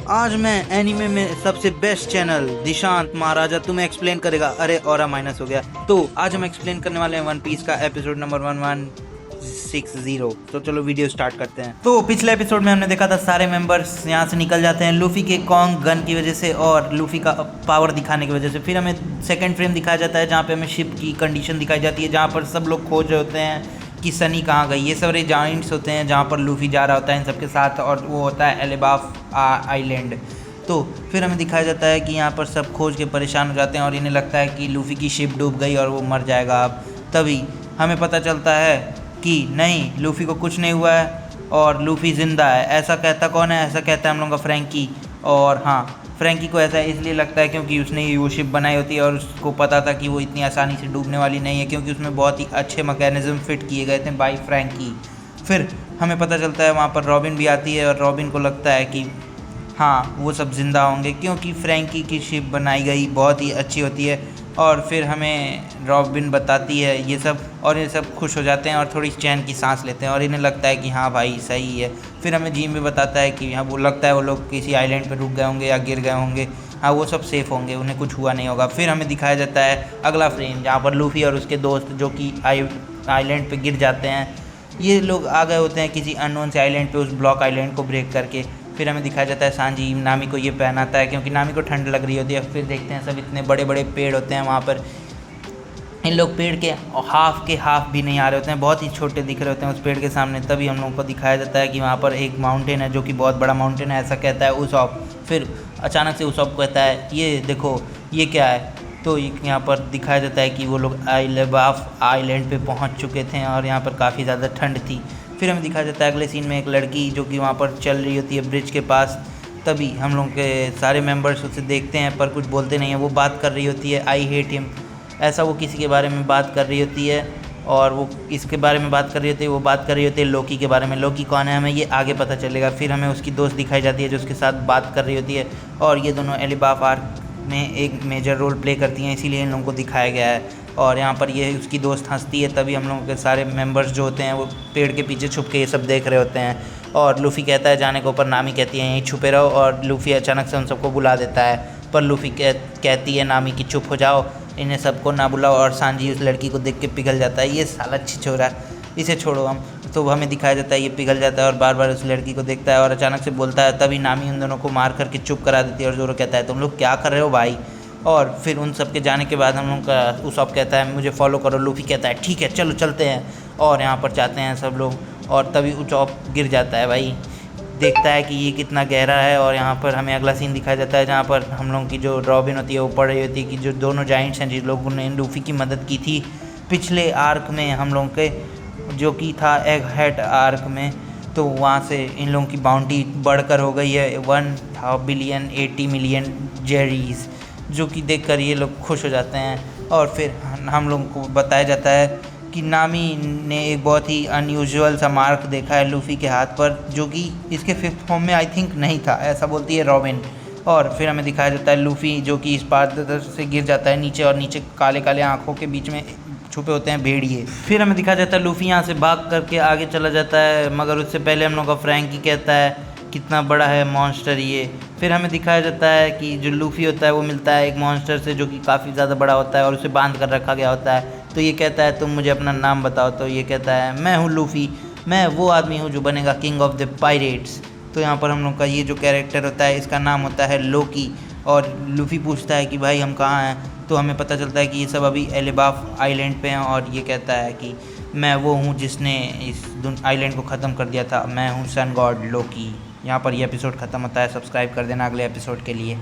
आज मैं एनीमे में सबसे बेस्ट चैनल दिशांत महाराजा तुम्हें एक्सप्लेन करेगा। अरे ऑरा माइनस हो गया। तो आज हम एक्सप्लेन करने वाले हैं वन पीस का एपिसोड नंबर 1160। तो चलो वीडियो स्टार्ट करते हैं। तो पिछले एपिसोड में हमने देखा था सारे मेंबर्स यहाँ से निकल जाते हैं लूफी के कॉन्ग गन की वजह से और लूफी का पावर दिखाने की वजह से। फिर हमें सेकंड फ्रेम दिखाया जाता है जहाँ पे हमें शिप की कंडीशन दिखाई जाती है, जहाँ पर सब लोग खोज रहे होते हैं कि सनी कहाँ गई। ये सारे जॉइंट्स होते हैं जहाँ पर लूफी जा रहा होता है इन सबके साथ, और वो होता है एलिबाफ आइलैंड। तो फिर हमें दिखाया जाता है कि यहाँ पर सब खोज के परेशान हो जाते हैं और इन्हें लगता है कि लूफी की शिप डूब गई और वो मर जाएगा। अब तभी हमें पता चलता है कि नहीं, लूफी को कुछ नहीं हुआ है और लूफी ज़िंदा है। ऐसा कहता कौन है? ऐसा कहता है हम लोगों का फ्रैंकी। और हाँ, फ्रैंकी को ऐसा इसलिए लगता है क्योंकि उसने वो शिप बनाई होती है और उसको पता था कि वो इतनी आसानी से डूबने वाली नहीं है, क्योंकि उसमें बहुत ही अच्छे मैकेनिज्म फिट किए गए थे बाय फ्रैंकी। फिर हमें पता चलता है वहाँ पर रॉबिन भी आती है और रॉबिन को लगता है कि हाँ, वो सब ज़िंदा होंगे क्योंकि फ्रैंकी की शिप बनाई गई बहुत ही अच्छी होती है। और फिर हमें रॉबिन बताती है ये सब और ये सब खुश हो जाते हैं और थोड़ी चैन की सांस लेते हैं और इन्हें लगता है कि हाँ भाई सही है। फिर हमें जीम भी बताता है कि हाँ, वो लगता है वो लोग किसी आइलैंड पर रुक गए होंगे या गिर गए होंगे। हाँ, वो सब सेफ़ होंगे, उन्हें कुछ हुआ नहीं होगा। फिर हमें दिखाया जाता है अगला फ्रेम जहाँ पर लूफी और उसके दोस्त जो कि आइलैंड पर गिर जाते हैं, ये लोग आ गए होते हैं किसी अननोन से आइलैंड पे उस ब्लॉक आइलैंड को ब्रेक करके। फिर हमें दिखाया जाता है सांजी नामी को ये पहनाता है क्योंकि नामी को ठंड लग रही होती है। फिर देखते हैं सब इतने बड़े बड़े पेड़ होते हैं वहाँ पर, इन लोग पेड़ के हाफ भी नहीं आ रहे होते हैं, बहुत ही छोटे दिख रहे होते हैं उस पेड़ के सामने। तभी हम लोगों को दिखाया जाता है कि वहाँ पर एक माउंटेन है जो कि बहुत बड़ा माउंटेन है, ऐसा कहता है उसॉप। फिर अचानक से उसॉप कहता है ये देखो ये क्या है। तो यहाँ पर दिखाया जाता है कि वो लोग एलिबाफ आइलैंड पे पहुँच चुके थे और यहाँ पर काफ़ी ज़्यादा ठंड थी। फिर हमें दिखाया जाता है अगले सीन में एक लड़की जो कि वहाँ पर चल रही होती है ब्रिज के पास। तभी हम लोग के सारे मेंबर्स उसे देखते हैं पर कुछ बोलते नहीं हैं। वो बात कर रही होती है आई हेट हिम, ऐसा वो किसी के बारे में बात कर रही होती है और वो इसके बारे में बात कर रही होती है। वो बात कर रही होती है लोकी के बारे में। लोकी कौन है हमें ये आगे पता चलेगा। फिर हमें उसकी दोस्त दिखाई जाती है जो उसके साथ बात कर रही होती है और ये दोनों एलिबाफ आर्क में एक मेजर रोल प्ले करती हैं, इसीलिए इन लोगों को दिखाया गया है। और यहाँ पर ये उसकी दोस्त हंसती है। तभी हम लोगों के सारे मेंबर्स जो होते हैं वो पेड़ के पीछे छुप के ये सब देख रहे होते हैं और लूफी कहता है जाने के ऊपर नामी कहती है यहीं छुपे रहो, और लूफी अचानक से उन सबको बुला देता है। पर लूफी कहती है नामी कि चुप हो जाओ, इन्हें सबको ना बुलाओ। और सांजी उस लड़की को देख के पिघल जाता है, ये साला छिछोरा, इसे छोड़ो हम। तो हमें दिखाया जाता है ये पिघल जाता है और बार बार उस लड़की को देखता है और अचानक से बोलता है। तभी नामी उन दोनों को मार करके चुप करा देती है और जोरो कहता है तुम लोग क्या कर रहे हो भाई। और फिर उन सब के जाने के बाद हम लोग का उसॉप कहता है मुझे फॉलो करो। लूफी कहता है ठीक है चलो चलते हैं, और यहाँ पर जाते हैं सब लोग। और तभी उसॉप गिर जाता है भाई, देखता है कि ये कितना गहरा है। और यहाँ पर हमें अगला सीन दिखाया जाता है जहाँ पर हम लोग की जो रॉबिन होती है वो पढ़ रही होती है कि जो दोनों जाइंट्स हैं जिन लोगों ने लूफी की मदद की थी पिछले आर्क में, हम लोग के जो कि था एग हेड आर्क में, तो वहाँ से इन लोगों की बाउंटी बढ़कर हो गई है 1,080,000,000 जेरीज, जो कि देखकर ये लोग खुश हो जाते हैं। और फिर हम लोगों को बताया जाता है कि नामी ने एक बहुत ही अनयूजुअल सा मार्क देखा है लूफी के हाथ पर, जो कि इसके फिफ्थ फॉर्म में आई थिंक नहीं था, ऐसा बोलती है रॉबिन। और फिर हमें दिखाया जाता है लूफी जो कि इस पार से गिर जाता है नीचे, और नीचे काले काले आँखों के बीच में छुपे होते हैं भेड़िए। फिर हमें दिखाया जाता है लूफी यहाँ से भाग करके आगे चला जाता है, मगर उससे पहले हम लोग का फ्रैंकी कहता है कितना बड़ा है मॉन्स्टर ये। फिर हमें दिखाया जाता है कि जो लूफी होता है वो मिलता है एक मॉन्स्टर से जो कि काफ़ी ज़्यादा बड़ा होता है और उसे बांध कर रखा गया होता है। तो ये कहता है तुम मुझे अपना नाम बताओ। तो ये कहता है मैं हूँ लूफी, मैं वो आदमी हूँ जो बनेगा किंग ऑफ द पायरेट्स। तो यहाँ पर हम लोग का ये जो कैरेक्टर होता है इसका नाम होता है लोकी। और लूफी पूछता है कि भाई हम कहाँ हैं, तो हमें पता चलता है कि ये सब अभी एलिबाफ आइलैंड पे हैं। और ये कहता है कि मैं वो हूँ जिसने इस आइलैंड को ख़त्म कर दिया था, मैं हूँ सन गॉड लोकी। यहाँ पर ये एपिसोड ख़त्म होता है। सब्सक्राइब कर देना अगले एपिसोड के लिए।